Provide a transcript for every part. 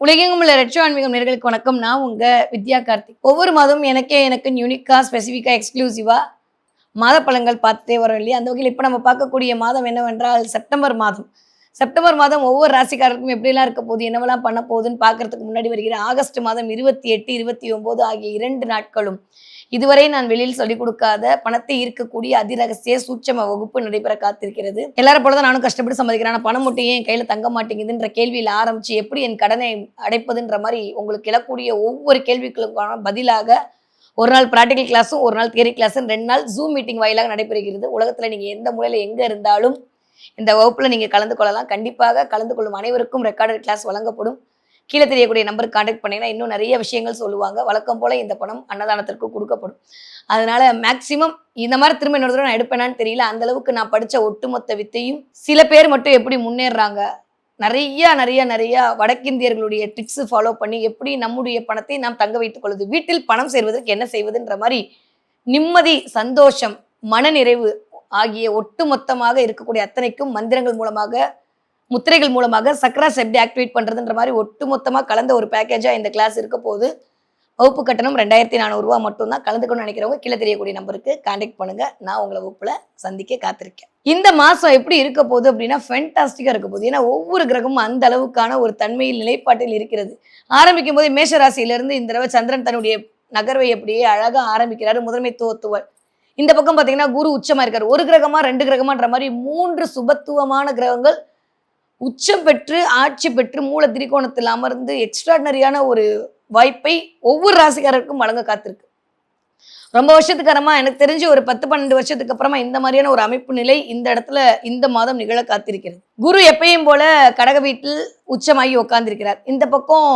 உலகெங்கும் உள்ள ரெட்ரோ ஆன்மீகம் நேயர்களுக்கு வணக்கம். நான் உங்க வித்யா கார்த்திக். ஒவ்வொரு மாதமும் எனக்கு யூனிக்கா, ஸ்பெசிஃபிக்கா, எக்ஸ்க்ளூசிவா மாத பலன்கள் பார்த்துட்டே வரோம் இல்லையா? அந்த வகையில் இப்போ நம்ம பார்க்கக்கூடிய மாதம் என்னவென்றால் செப்டம்பர் மாதம். செப்டம்பர் மாதம் ஒவ்வொரு ராசிக்காரருக்கும் எப்படிலாம் இருக்க போகுது, என்னவெல்லாம் பண்ண போகுதுன்னு பார்க்கறதுக்கு முன்னாடி வருகிற ஆகஸ்ட் மாதம் 28, 29 ஆகிய 2 நாட்களும் இதுவரை நான் வெளியில் சொல்லிக் கொடுக்காத பணத்தை ஈர்க்கக்கூடிய அதிரகசிய சூட்சம வகுப்பு நடைபெற காத்திருக்கிறது. எல்லாரும் போலதான் நானும் கஷ்டப்பட்டு சம்பாதிக்கிறேன். ஆனா பணம் மட்டும் ஏன் என் கையில தங்க மாட்டேங்குதுன்ற கேள்வியில் ஆரம்பிச்சு எப்படி என் கடனை அடைப்பதுன்ற மாதிரி உங்களுக்கு எழக்கூடிய ஒவ்வொரு கேள்விகளுக்கான பதிலாக ஒரு நாள் ப்ராக்டிகல் கிளாஸும் ஒரு நாள் தியரி கிளாஸும் 2 நாள் ஜூம் மீட்டிங் வாயிலாக நடைபெறுகிறது. உலகத்துல நீங்க எந்த மூலையில எங்க இருந்தாலும் இந்த வகுப்புல நீங்க கலந்து கொள்ளலாம். கண்டிப்பாக கலந்து கொள்ளும் அனைவருக்கும் ரெக்கார்டட் கிளாஸ் வழங்கப்படும். கீழே தெரியக்கூடிய நம்பருக்கு கான்டாக்ட் பண்ணீங்கன்னா இன்னும் நிறைய விஷயங்கள் சொல்லுவாங்க. வழக்கம் போல இந்த பணம் அன்னதானத்திற்கு கொடுக்கப்படும். அதனால மேக்சிமம் இந்த மாதிரி திரும்ப இன்னொரு தடவை நான் எடுப்பேனான்னு தெரியல. அந்த அளவுக்கு நான் படிச்ச ஒட்டுமொத்த வித்தையும் சில பேர் மட்டும் எப்படி முன்னேறுறாங்க, நிறைய வடக்கிந்தியர்களுடைய ட்ரிக்ஸ் ஃபாலோ பண்ணி எப்படி நம்முடைய பணத்தை நாம் தங்க வைத்துக் கொள்வது, வீட்டில் பணம் சேர்வதற்கு என்ன செய்வதுன்ற மாதிரி நிம்மதி, சந்தோஷம், மனநிறைவு ஆகிய ஒட்டுமொத்தமாக இருக்கக்கூடிய அத்தனைக்கும் மந்திரங்கள் மூலமாக, முத்திரைகள் மூலமாக சக்ராஸ் எப்படி ஆக்டிவேட் பண்றதுன்ற மாதிரி ஒட்டுமொத்தமாக கலந்த ஒரு பேக்கேஜா இந்த கிளாஸ் இருக்க போது. வகுப்பு கட்டணம் 2400 மட்டும்தான். கலந்துக்கணும்னு நினைக்கிறவங்க கீழே தெரியக்கூடிய நம்பருக்கு கான்டாக்ட் பண்ணுங்க. நான் உங்களை வகுப்புல சந்திக்க காத்திருக்கேன். இந்த மாசம் எப்படி இருக்க போகுது அப்படின்னா ஃபென்டாஸ்டிக்கா இருக்க போகுது. ஏன்னா ஒவ்வொரு கிரகமும் அந்த அளவுக்கான ஒரு தன்மையில் நிலைப்பாட்டில் இருக்கிறது. ஆரம்பிக்கும் போது மேஷ ராசியிலிருந்து இந்த தடவை சந்திரன் தன்னுடைய நகர்வை அப்படியே அழகா ஆரம்பிக்கிறாரு. முதன்மைத்துவத்துவர் இந்த பக்கம் பார்த்தீங்கன்னா குரு உச்சமா இருக்காரு. ஒரு கிரகமா 2 கிரகமான்ற மாதிரி 3 சுபத்துவமான கிரகங்கள் உச்சம் பெற்று ஆட்சி பெற்று மூல திரிகோணத்தில் அமர்ந்து எக்ஸ்ட்ராடினரியான ஒரு வாய்ப்பை ஒவ்வொரு ராசிக்காரருக்கும் வழங்க காத்திருக்கு. ரொம்ப வருஷத்துக்கு எனக்கு தெரிஞ்சு ஒரு 10-12 வருஷத்துக்கு அப்புறமா இந்த மாதிரியான ஒரு அமைப்பு நிலை இந்த இடத்துல இந்த மாதம் நிகழ காத்திருக்கிறது. குரு எப்பயும் போல கடக வீட்டில் உச்சமாகி உட்கார்ந்திருக்கிறார். இந்த பக்கம்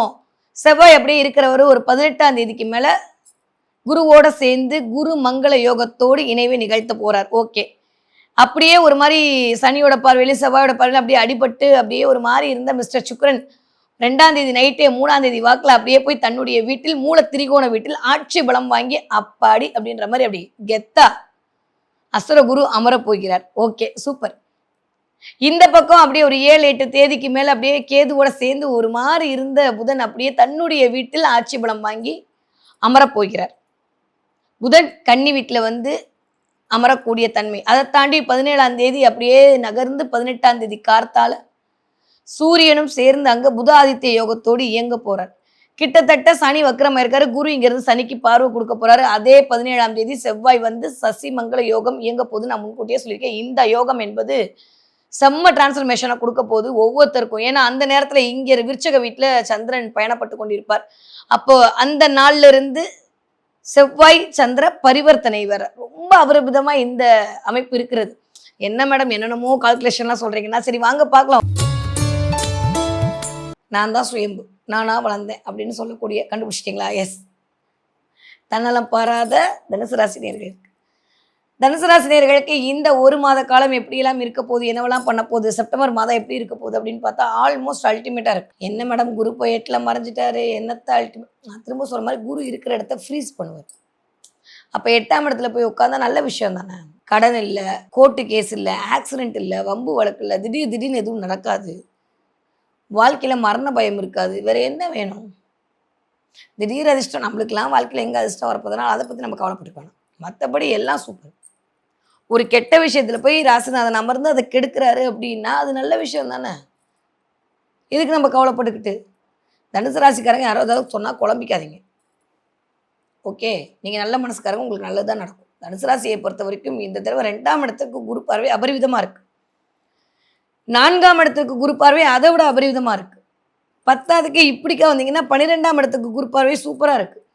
செவ்வாய் அப்படியே இருக்கிறவர் ஒரு 18ஆம் தேதிக்கு மேல குருவோட சேர்ந்து குரு மங்கள யோகத்தோடு இணைவை நிகழ்த்த போறார். ஓகே, அப்படியே ஒரு மாதிரி சனியோட பார்வையிலும் செவ்வாயோட பார்வையிலும் அப்படியே அடிபட்டு அப்படியே ஒரு மாதிரி இருந்த மிஸ்டர் சுக்ரன் 2ஆம் தேதி நைட்டே 3ஆம் தேதி வாக்கில் அப்படியே போய் தன்னுடைய வீட்டில் மூல திரிகோண வீட்டில் ஆட்சி பலம் வாங்கி அப்பாடி அப்படின்ற மாதிரி அப்படி கெத்தா அசுர குரு அமர போகிறார். Okay, super. இந்த பக்கம் அப்படியே ஒரு 7-8 தேதிக்கு மேல அப்படியே கேதுவோட சேர்ந்து ஒரு மாதிரி இருந்த புதன் அப்படியே தன்னுடைய வீட்டில் ஆட்சி பலம் வாங்கி அமர போகிறார். புதன் கன்னி வீட்டில் வந்து அமரக்கூடிய தன்மை. அதை தாண்டி 17ஆம் தேதி அப்படியே நகர்ந்து 18ஆம் தேதி கார்த்தால சூரியனும் சேர்ந்து அங்க புத ஆதித்ய யோகத்தோடு இயங்க போறார். கிட்டத்தட்ட சனி வக்ரமா இருக்காரு. குரு இங்கிருந்து சனிக்கு பார்வை கொடுக்க போறாரு. அதே 17ஆம் தேதி செவ்வாய் வந்து சசி மங்கள யோகம் இயங்க போது. நான் முன்கூட்டியே சொல்லியிருக்கேன், இந்த யோகம் என்பது செம்ம டிரான்ஸ்ஃபர்மேஷனா கொடுக்க போது ஒவ்வொருத்தருக்கும். ஏன்னா அந்த நேரத்துல இங்க விருச்சக வீட்டுல சந்திரன் பயணப்பட்டு கொண்டிருப்பார். அப்போ அந்த நாள்ல இருந்து செவ்வாய் சந்திர பரிவர்த்தனை வேற ரொம்ப அபரிமிதமா இந்த அமைப்பு இருக்கிறது. என்ன மேடம் என்னென்னமோ கால்குலேஷன்லாம் சொல்றீங்கன்னா, சரி வாங்க பார்க்கலாம். நான் தான் சுயம்பு, நானா வளர்ந்தேன் அப்படின்னு சொல்லக்கூடிய கண்டுபிடிச்சிட்டிங்களா? எஸ். தன்னலம் பாராத தனுசு ராசி நேயர்களுக்கு இந்த ஒரு மாத காலம் எப்படியெல்லாம் இருக்க போகுது, என்னவெல்லாம் பண்ண போகுது, செப்டம்பர் மாதம் எப்படி இருக்க போகுது அப்படின்னு பார்த்தா ஆல்மோஸ்ட் அல்டிமேட்டாக இருக்கு. என்ன மேடம் குரு போய் 8ல் மறைஞ்சிட்டாரு, என்னத்த அல்டிமேட். நான் திரும்ப சொல்ற மாதிரி குரு இருக்கிற இடத்த ஃப்ரீஸ் பண்ணுவார். அப்போ 8ஆம் இடத்துல போய் உட்காந்தா நல்ல விஷயம் தானே. கடன் இல்லை, கோர்ட்டு கேஸ் இல்லை, ஆக்சிடென்ட் இல்லை, வம்பு வழக்கு இல்லை, திடீர்னு எதுவும் நடக்காது, வாழ்க்கையில் மரண பயம் இருக்காது, வேற என்ன வேணும்? திடீர் அதிர்ஷ்டம் நம்மளுக்கெல்லாம் வாழ்க்கையில் எங்கே அதிர்ஷ்டம் வரப்போதுனால அதை பற்றி நம்ம கவலைப்பட்டுக்கணும். மற்றபடி எல்லாம் சூப்பர். ஒரு கெட்ட விஷயத்தில் போய் ராசிநாதன் அமர்ந்து அதை கெடுக்கிறாரு அப்படின்னா அது நல்ல விஷயம் தானே. இதுக்கு நம்ம கவலைப்பட்டுக்கிட்டு தனுசு ராசிக்காரங்க யாரோ ஏதாவது சொன்னால் குழம்பிக்காதீங்க. ஓகே, நீங்கள் நல்ல மனசுக்காரங்க, உங்களுக்கு நல்லது தான் நடக்கும். தனுசு ராசியை பொறுத்த வரைக்கும் இந்த தடவை 2ஆம் இடத்துக்கு குரு பார்வை அபரிவிதமாக இருக்குது. 4ஆம் இடத்துக்கு குரு பார்வை அதை விட அபரிவிதமாக இருக்குது. 10ஆவதுக்கு இப்படிக்கா வந்தீங்கன்னா 12ஆம் இடத்துக்கு குரு பார்வை சூப்பராக இருக்குது.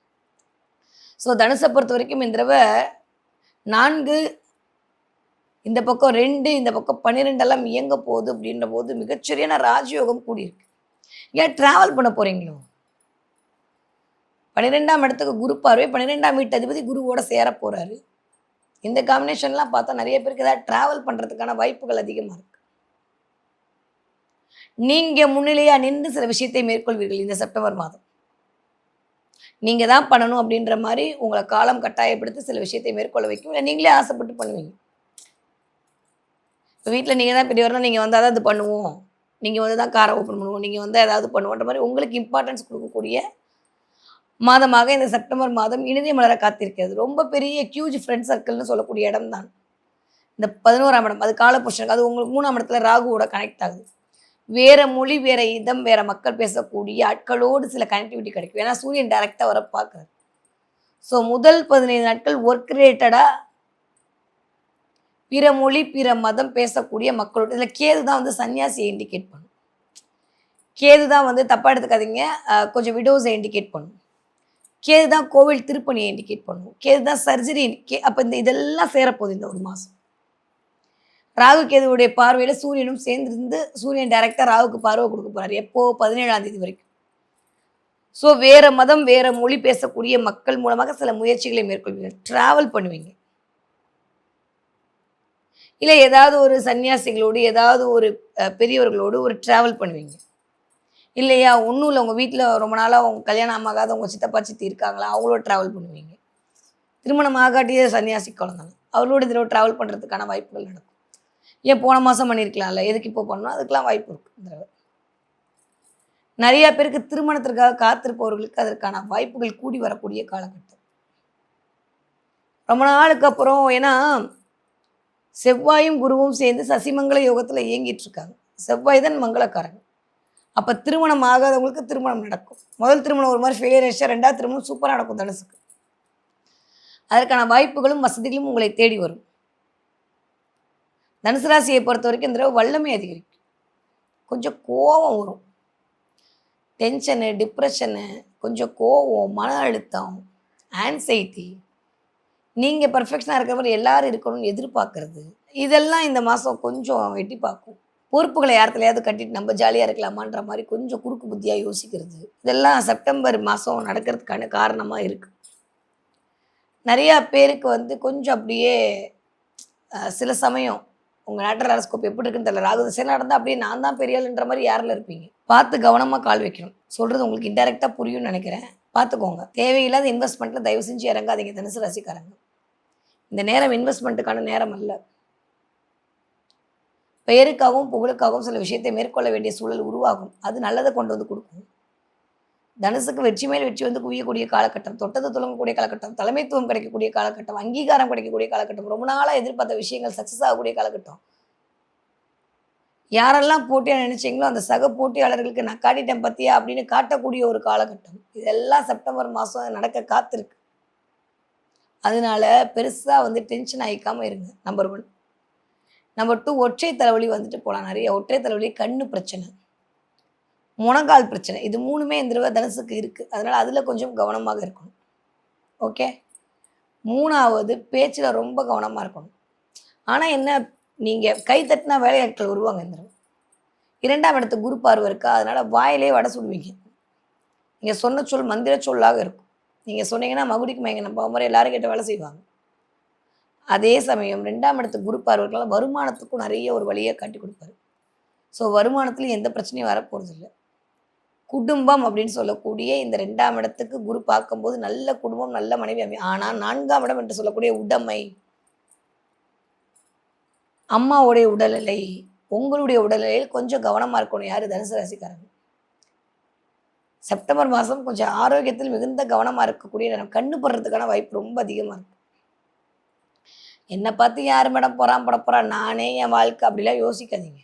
ஸோ தனுசை பொறுத்த வரைக்கும் இந்த தடவை 4, இந்த பக்கம் 2, இந்த பக்கம் 12 எல்லாம் இயங்க போகுது. அப்படின்ற போது மிகச்சரியான ராஜயோகம் கூடியிருக்கு. ஏன் ட்ராவல் பண்ண போகிறீங்களோ? 12ஆம் இடத்துக்கு குரு பார்வை, 12ஆம் வீட்டு அதிபதி குருவோட சேர போகிறாரு. இந்த காம்பினேஷன்லாம் பார்த்தா நிறைய பேருக்கு ஏதாவது ட்ராவல் பண்ணுறதுக்கான வாய்ப்புகள் அதிகமாக இருக்குது. நீங்கள் முன்னிலையாக நின்று சில விஷயத்தை மேற்கொள்வீர்கள். இந்த செப்டம்பர் மாதம் நீங்கள் தான் பண்ணணும் அப்படின்ற மாதிரி உங்களை காலம் கட்டாயப்படுத்தி சில விஷயத்தை மேற்கொள்ள வைக்கும். இல்லை நீங்களே ஆசைப்பட்டு பண்ணுவீங்க. இப்போ வீட்டில் நீங்கள் தான் பெரியவர்னா நீங்கள் வந்தால் தான் அது பண்ணுவோம், நீங்கள் வந்து தான் காரை ஓப்பன் பண்ணுவோம், நீங்கள் வந்து ஏதாவது பண்ணுவோன்ற மாதிரி உங்களுக்கு இம்பார்ட்டன்ஸ் கொடுக்கக்கூடிய மாதமாக இந்த செப்டம்பர் மாதம் இனிதே மலர காத்திருக்கிறது. ரொம்ப பெரிய ஹியூஜ் ஃப்ரெண்ட் சர்க்கிள்னு சொல்லக்கூடிய இடம் தான் இந்த 11ஆம் இடம். அது காலபுருஷனுக்கு, அது உங்களுக்கு 3ஆம் இடத்துல ராகுவோட கனெக்ட் ஆகுது. வேற மொழி, வேற இதம், வேற மக்கள் பேசக்கூடிய ஆட்களோடு சில கனெக்டிவிட்டி கிடைக்கும். ஏன்னா சூரியன் டைரக்டா வர பார்க்குறாரு. ஸோ முதல் 15 நாட்கள் ஒர்க் ரிலேட்டடா பிற மொழி, பிற மதம் பேசக்கூடிய மக்களோட, இதில் கேது தான் வந்து சன்னியாசியை இண்டிகேட் பண்ணும். கேது தான் வந்து தப்பா எடுத்துக்காதீங்க, கொஞ்சம் விடோஸை இண்டிகேட் பண்ணும். கேது தான் கோவில் திருப்பணியை இண்டிகேட் பண்ணும். கேது தான் சர்ஜரி. அப்போ இதெல்லாம் சேரப்போகுது இந்த ஒரு மாதம். ராகு கேதுவுடைய பார்வையில் சூரியனும் சேர்ந்திருந்து சூரியன் டைரக்டாக ராகுக்கு பார்வை கொடுக்க போறாரு. எப்போ? 17ஆம் தேதி வரைக்கும். ஸோ வேற மதம், வேற மொழி பேசக்கூடிய மக்கள் மூலமாக சில முயற்சிகளை மேற்கொள்வீங்க. டிராவல் பண்ணுவீங்க. இல்லை ஏதாவது ஒரு சன்னியாசிகளோடு, ஏதாவது ஒரு பெரியவர்களோடு ஒரு டிராவல் பண்ணுவீங்க. இல்லையா, ஒன்றும் இல்லை, உங்கள் வீட்டில் ரொம்ப நாளாக உங்கள் கல்யாணம் ஆகாத உங்கள் சித்தப்பா சித்தி இருக்காங்களா, அவங்களோட ட்ராவல் பண்ணுவீங்க. திருமணம் ஆகாட்டியே சன்னியாசி குழந்தைங்க, அவங்களோட இதில் ட்ராவல் பண்ணுறதுக்கான வாய்ப்புகள் நடக்கும். ஏன் போன மாதம் பண்ணியிருக்கலாம்ல, எதுக்கு இப்போ பண்ணணும், அதுக்கெலாம் வாய்ப்பு இருக்குது. இந்த தடவை நிறையா பேருக்கு திருமணத்திற்காக காத்திருப்பவர்களுக்கு அதற்கான வாய்ப்புகள் கூடி வரக்கூடிய காலகட்டம். ரொம்ப நாளுக்கு அப்புறம், ஏன்னா செவ்வாயும் குருவும் சேர்ந்து சசிமங்கல யோகத்தில் இயங்கிட்டு இருக்காங்க. செவ்வாய் தான் மங்களக்காரங்க. அப்போ திருமணம் ஆகாதவங்களுக்கு திருமணம் நடக்கும். முதல் திருமணம் ஒரு மாதிரி ஃபெயிலியர் ஆயிடுச்சா, 2வது திருமணம் சூப்பராக நடக்கும் தனுசுக்கு. அதற்கான வாய்ப்புகளும் வசதிகளும் உங்களை தேடி வரும். தனுசு ராசியை பொறுத்த வரைக்கும் இந்த தடவை வல்லமை அதிகரிக்கும். கொஞ்சம் கோபம் வரும், டென்ஷனு, டிப்ரெஷனு, கொஞ்சம் கோபம், மன அழுத்தம், ஆன்சைட்டி, நீங்கள் பர்ஃபெக்ஷனாக இருக்கிற மாதிரி எல்லாரும் இருக்கணும்னு எதிர்பார்க்கறது, இதெல்லாம் இந்த மாதம் கொஞ்சம் எட்டி பார்க்கும். பொறுப்புகளை யார்த்துலையாவது கட்டிட்டு நம்ம ஜாலியாக இருக்கலாமான்ற மாதிரி கொஞ்சம் குறுக்கு புத்தியாக யோசிக்கிறது, இதெல்லாம் செப்டம்பர் மாதம் நடக்கிறதுக்கான காரணமாக இருக்குது. நிறையா பேருக்கு வந்து கொஞ்சம் அப்படியே சில சமயம் உங்கள் நேட்டர் ஹாரோஸ்கோப் எப்படி இருக்குன்னு தெரியல, ராகு திசை நடந்தால் அப்படியே நான் தான் பெரிய ஆளுன்ற மாதிரி யாரில் இருப்பீங்க. பார்த்து கவனமாக கால் வைக்கணும். சொல்கிறது உங்களுக்கு இன்டெரக்டாக புரியும்னு நினைக்கிறேன். பார்த்துக்கோங்க. தேவையில்லாத இன்வெஸ்ட்மெண்ட்டில் தயவு செஞ்சு இறங்காதீங்க தனுசு ராசிக்காரங்க. இந்த நேரம் இன்வெஸ்ட்மெண்ட்டுக்கான நேரம் அல்ல. பெயருக்காகவும் புகழுக்காகவும் சில விஷயத்தை மேற்கொள்ள வேண்டிய சூழல் உருவாகும். அது நல்லதை கொண்டு வந்து கொடுக்கும். தனுசுக்கு வெற்றி மேல் வெற்றி வந்து குவியக்கூடிய காலகட்டம், தொட்டது துளங்கக்கூடிய காலகட்டம், தலைமைத்துவம் கிடைக்கக்கூடிய காலகட்டம், அங்கீகாரம் கிடைக்கக்கூடிய காலகட்டம், ரொம்ப நாளாக எதிர்பார்த்த விஷயங்கள் சக்ஸஸ் ஆகக்கூடிய காலகட்டம். யாரெல்லாம் போட்டியாக நினைச்சீங்களோ அந்த சக போட்டியாளர்களுக்கு நான் காட்டிட்டேன் பத்தியா அப்படின்னு காட்டக்கூடிய ஒரு காலகட்டம். இதெல்லாம் செப்டம்பர் மாதம் நடக்க காத்திருக்கு. அதனால பெருசாக வந்து டென்ஷன் ஆகிக்காமல் இருங்க. நம்பர் 1. நம்பர் 2, ஒற்றை தலைவலி வந்துட்டு போகலாம். நிறைய ஒற்றை தலைவலி, கண்ணு பிரச்சனை, முனங்கால் பிரச்சனை, இது 3மே இந்த தடவை தனுசுக்கு இருக்குது. அதனால் அதில் கொஞ்சம் கவனமாக இருக்கணும். ஓகே. 3வது, பேச்சில் ரொம்ப கவனமாக இருக்கணும். ஆனால் என்ன, நீங்கள் கை தட்டினா வேலையாட்கள் வருவாங்க இந்த தடவை. 2ஆம் இடத்து குரு பார்வை இருக்கா, அதனால் வாயிலே வடை சுடுவீங்க. நீங்கள் சொன்ன சொல் மந்திர சொல்லாக இருக்கும். நீங்கள் சொன்னீங்கன்னா மகுடிக்கு மயங்க நம்ம மாதிரி எல்லாரும் கேட்ட வேலை செய்வாங்க. அதே சமயம் 2ஆம் இடத்து குரு பார்வைகளால் வருமானத்துக்கும் நிறைய ஒரு வழியை காட்டி கொடுப்பாரு. ஸோ வருமானத்துலையும் எந்த பிரச்சனையும் வரப்போகிறது இல்லை. குடும்பம் அப்படின்னு சொல்லக்கூடிய இந்த 2ஆம் இடத்துக்கு குரு பார்க்கும்போது நல்ல குடும்பம், நல்ல மனைவி அமையும். ஆனால் 4ஆம் இடம் என்று சொல்லக்கூடிய உடைமை, அம்மாவுடைய உடல்நிலை, உங்களுடைய உடல்நிலையில் கொஞ்சம் கவனமாக இருக்கணும். யார்? தனுசு ராசிக்காரங்க. செப்டம்பர் மாதம் கொஞ்சம் ஆரோக்கியத்தில் மிகுந்த கவனமாக இருக்கக்கூடிய நேரம். கண்ணு போடுறதுக்கான வாய்ப்பு ரொம்ப அதிகமாக இருக்குது. என்னை பார்த்து யார் மேடம் பொறாமப்பட போகிறா, நானே என் வாழ்க்கை அப்படிலாம் யோசிக்காதீங்க.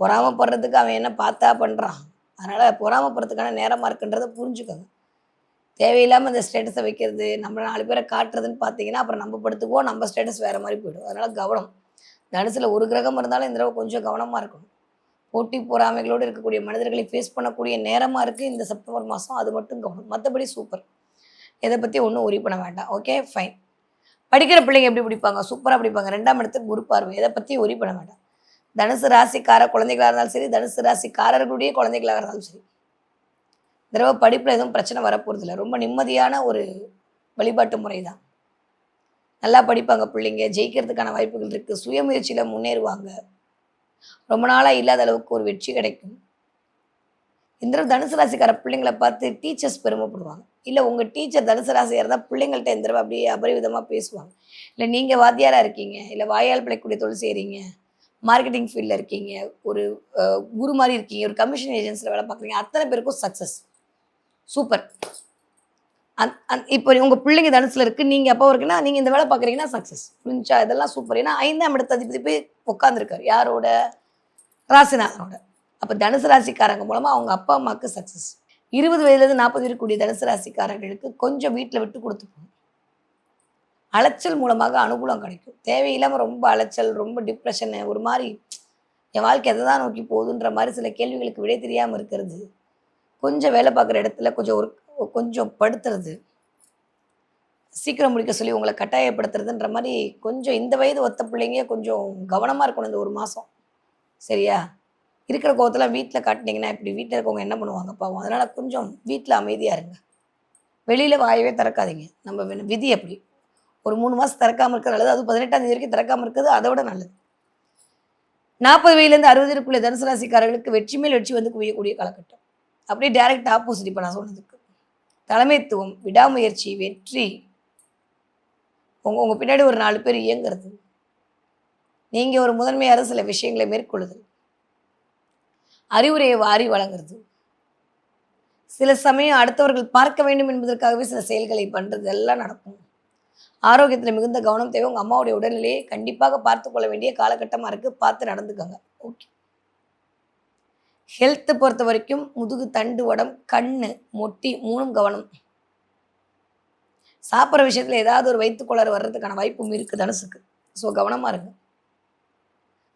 பொறாமப்படுறதுக்கு அவன் என்ன பார்த்தா பண்ணுறான், அதனால் பொறாமப்படுறதுக்கான நேரமாக இருக்குன்றதை புரிஞ்சுக்கோங்க. தேவையில்லாமல் இந்த ஸ்டேட்டஸை வைக்கிறது, நம்ம 4 பேரை காட்டுறதுன்னு பார்த்தீங்கன்னா அப்புறம் நம்ம படுத்துக்குவோம், நம்ம ஸ்டேட்டஸ் வேறு மாதிரி போய்டும். அதனால் கவனம். தனுசில் ஒரு கிரகம் இருந்தாலும் இந்த தடவை கொஞ்சம் கவனமாக இருக்கணும். போட்டி பொறாமைகளோடு இருக்கக்கூடிய மனிதர்களை ஃபேஸ் பண்ணக்கூடிய நேரமாக இருக்குது இந்த செப்டம்பர் மாதம். அது மட்டும் கவனம். மற்றபடி சூப்பர். எதை பற்றி ஒன்றும் ஒரி பண்ண வேண்டாம். Okay, fine. படிக்கிற பிள்ளைங்க எப்படி படிப்பாங்க? சூப்பராக படிப்பாங்க. 2ஆம் இடத்துக்கு குரு பார்வை. எதை பற்றி ஒரி பண்ண வேண்டாம். தனுசு ராசிக்கார குழந்தைகளாக இருந்தாலும் சரி, தனுசு ராசிக்காரர்களுடைய குழந்தைகளாக இருந்தாலும் சரி, இந்த தடவை படிப்பில் எதுவும் பிரச்சனை வரப்போகிறதில்ல. ரொம்ப நிம்மதியான ஒரு வழிபாட்டு முறை தான். நல்லா படிப்பாங்க பிள்ளைங்க. ஜெயிக்கிறதுக்கான வாய்ப்புகள் இருக்குது. சுயமுயற்சியில் முன்னேறுவாங்க. ரொம்ப நாளாக இல்லாத அளவுக்கு ஒரு வெற்றி கிடைக்கும். இந்த தடவை தனுசு ராசிக்கார பிள்ளைங்களை பார்த்து டீச்சர்ஸ் பெருமைப்படுவாங்க. இல்லை உங்கள் டீச்சர் தனுசு ராசியாக இருந்தால் பிள்ளைங்கள்ட்ட இந்த தடவை அப்படியே அபரிவிதமாக பேசுவாங்க. இல்லை நீங்கள் வாத்தியாராக இருக்கீங்க, இல்லை வாயால் பிழைக்கூடிய தொழில் செய்கிறீங்க, மார்க்கெட்டிங் ஃபீல்டில் இருக்கீங்க, ஒரு குரு மாதிரி இருக்கீங்க, ஒரு கமிஷன் ஏஜென்சியில் வேலை பார்க்குறீங்க, அத்தனை பேருக்கும் சக்ஸஸ். சூப்பர். இப்போ உங்கள் பிள்ளைங்க தனுசில் இருக்குது, நீங்கள் அப்போ இருக்குன்னா நீங்கள் இந்த வேலை பார்க்குறீங்கன்னா சக்ஸஸ் புரிஞ்சா. இதெல்லாம் சூப்பர். ஏன்னா 5ஆம் இடத்த அதிபதி போய் உட்காந்துருக்காரு யாரோட, ராசிநாதனோட. அப்போ தனுசு ராசிக்காரங்க மூலமாக அவங்க அப்பா அம்மாவுக்கு சக்ஸஸ். 20 வயதுலேருந்து 40 இருக்கக்கூடிய தனுசு ராசிக்காரர்களுக்கு கொஞ்சம் வீட்டில் விட்டு கொடுத்துப்போம். அலைச்சல் மூலமாக அனுகூலம் கிடைக்கும். தேவையில்லாமல் ரொம்ப அலைச்சல், ரொம்ப டிப்ரெஷனு, ஒரு மாதிரி என் வாழ்க்கை எதை தான் நோக்கி போகுதுன்ற மாதிரி சில கேள்விகளுக்கு விடை தெரியாமல் இருக்கிறது, கொஞ்சம் வேலை பார்க்குற இடத்துல கொஞ்சம் படுத்துறது, சீக்கிரம் முடிக்க சொல்லி உங்களை கட்டாயப்படுத்துறதுன்ற மாதிரி கொஞ்சம் இந்த வயது ஒத்த பிள்ளைங்க கொஞ்சம் கவனமாக இருக்கணும் இந்த ஒரு மாதம். சரியா? இருக்கிற கோவத்தில் வீட்டில் காட்டினீங்கன்னா இப்படி வீட்டில் இருக்கவங்க என்ன பண்ணுவாங்க பாவம். அதனால் கொஞ்சம் வீட்டில் அமைதியாக இருங்க. வெளியில் வாயவே திறக்காதீங்க. நம்ம விதி அப்படி ஒரு 3 மாதம் திறக்காமல் இருக்கிறது நல்லது. அது 18ஆம் தேதி வரைக்கும் திறக்காமல் இருக்கிறது அதை விட நல்லது. 40 வயதுலேருந்து 60 தனுசு ராசிக்காரர்களுக்கு வெற்றி மேல் வெற்றி வந்து குவியக்கூடிய காலகட்டம். அப்படியே டைரக்ட் ஆப்போசிட். இப்போ நான் சொன்னதுக்கு தலைமைத்துவம், விடாமுயற்சி, வெற்றி, உங்கள் பின்னாடி ஒரு 4 பேர் இயங்குறது, நீங்கள் ஒரு முதன்மையாக சில விஷயங்களை மேற்கொள்ளுதல், அறிவுரையை வாரி வழங்குறது, சில சமயம் அடுத்தவர்கள் பார்க்க வேண்டும் என்பதற்காகவே சில செயல்களை பண்ணுறது எல்லாம் நடக்கும். ஆரோக்கியத்தில் மிகுந்த கவனம் தேவை. உங்கள் அம்மாவுடைய உடல்நிலையை கண்டிப்பாக பார்த்து கொள்ள வேண்டிய காலகட்டமாக இருக்குது. பார்த்து நடந்துக்கோங்க. ஓகே. ஹெல்த்தை பொறுத்த வரைக்கும் முதுகு தண்டு வடம், கண்ணு, மொட்டி 3ம் கவனம். சாப்பிட்ற விஷயத்தில் ஏதாவது ஒரு வயிற்றுக்கோளாறு வர்றதுக்கான வாய்ப்பும் இருக்குது தனுசுக்கு. ஸோ கவனமாக இருங்க.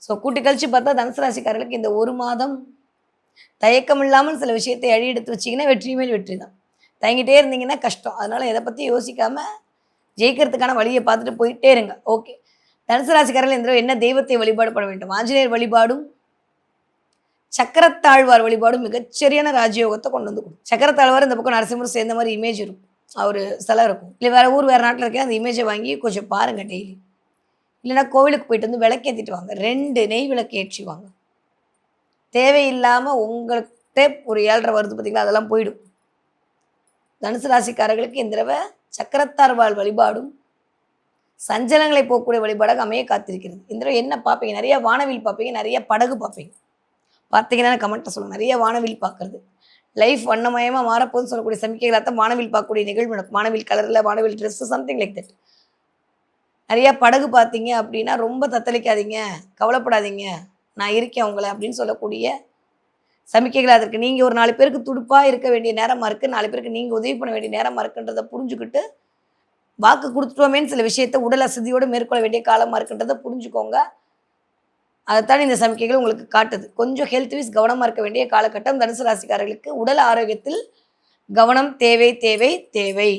ஸோ கூட்டி கழிச்சு பார்த்தா தனுசு ராசிக்காரர்களுக்கு இந்த ஒரு மாதம் தயக்கம் இல்லாமல் சில விஷயத்தை அழி எடுத்து வச்சிங்கன்னா வெற்றி மேல் வெற்றி தான். தயங்கிட்டே இருந்தீங்கன்னா கஷ்டம். அதனால் எதை பற்றி யோசிக்காமல் ஜெயிக்கிறதுக்கான வழியை பார்த்துட்டு போயிட்டே இருங்க. ஓகே. தனுசு ராசிக்காரர்கள் இந்த என்ன தெய்வத்தை வழிபாடு பண்ண வேண்டும்? ஆஞ்சநேயர் வழிபாடும் சக்கரத்தாழ்வார் வழிபாடும் மிகச்சரியான ராஜயோகத்தை கொண்டு வந்து கொடுக்கும். சக்கரத்தாழ்வார் இந்த பக்கம் நரசிம்மர் சேர்ந்த மாதிரி இமேஜ் இருக்கும், அவர் சிலை இருக்கும். இல்லை வேறு ஊர் வேறு நாட்டில் இருக்கேன் அந்த இமேஜை வாங்கி கொஞ்சம் பாருங்கள் டெய்லி. இல்லைன்னா கோவிலுக்கு போயிட்டு வந்து விளக்கேற்றிட்டு வாங்க. 2 நெய் விளக்கு ஏற்றி வாங்க. தேவையில்லாமல் உங்கள்கிட்ட ஒரு 7.5 வருது பார்த்தீங்களா, அதெல்லாம் போயிடும். தனுசு ராசிக்காரர்களுக்கு இந்த தடவை சக்கரத்தாழ்வார் வழிபாடும் சஞ்சலங்களை போகக்கூடிய வழிபாடாக அமைய காத்திருக்கிறது. இந்த தடவை என்ன பார்ப்பீங்க? நிறைய வானவில் பார்ப்பீங்க, நிறைய படகு பார்ப்பீங்க. பார்த்தீங்கன்னா கமெண்ட்டை சொல்லுங்கள். நிறைய வானவில் பார்க்குறது, லைஃப் வண்ணமயமாக மாறப்போதுன்னு சொல்லக்கூடிய சமிக்கைகளாக வானவில் பார்க்கக்கூடிய நிகழ்வு நடக்கும். வானவில் கலரில், வானவில் ட்ரெஸ்ஸு, சம்திங் லைக் தட். நிறையா படகு பார்த்தீங்க அப்படின்னா ரொம்ப தத்தளிக்காதீங்க, கவலைப்படாதீங்க, நான் இருக்கேன் உங்களை அப்படின்னு சொல்லக்கூடிய சமிக்கைகள் அதற்கு. நீங்கள் ஒரு 4 பேருக்கு துடுப்பாக இருக்க வேண்டிய நேரமாக இருக்குது, 4 பேருக்கு நீங்கள் உதவி பண்ண வேண்டிய நேரமாக இருக்குன்றதை புரிஞ்சுக்கிட்டு வாக்கு கொடுத்துட்டோமேன்னு சில விஷயத்தை உடல் அசதியோடு மேற்கொள்ள வேண்டிய காலமாக இருக்குன்றதை புரிஞ்சுக்கோங்க. அதைத்தான் இந்த சமிக்கைகள் உங்களுக்கு காட்டுது. கொஞ்சம் ஹெல்த் வைஸ் கவனமாக இருக்க வேண்டிய காலகட்டம். தனுசு ராசிக்காரர்களுக்கு உடல் ஆரோக்கியத்தில் கவனம் தேவை தேவை தேவை.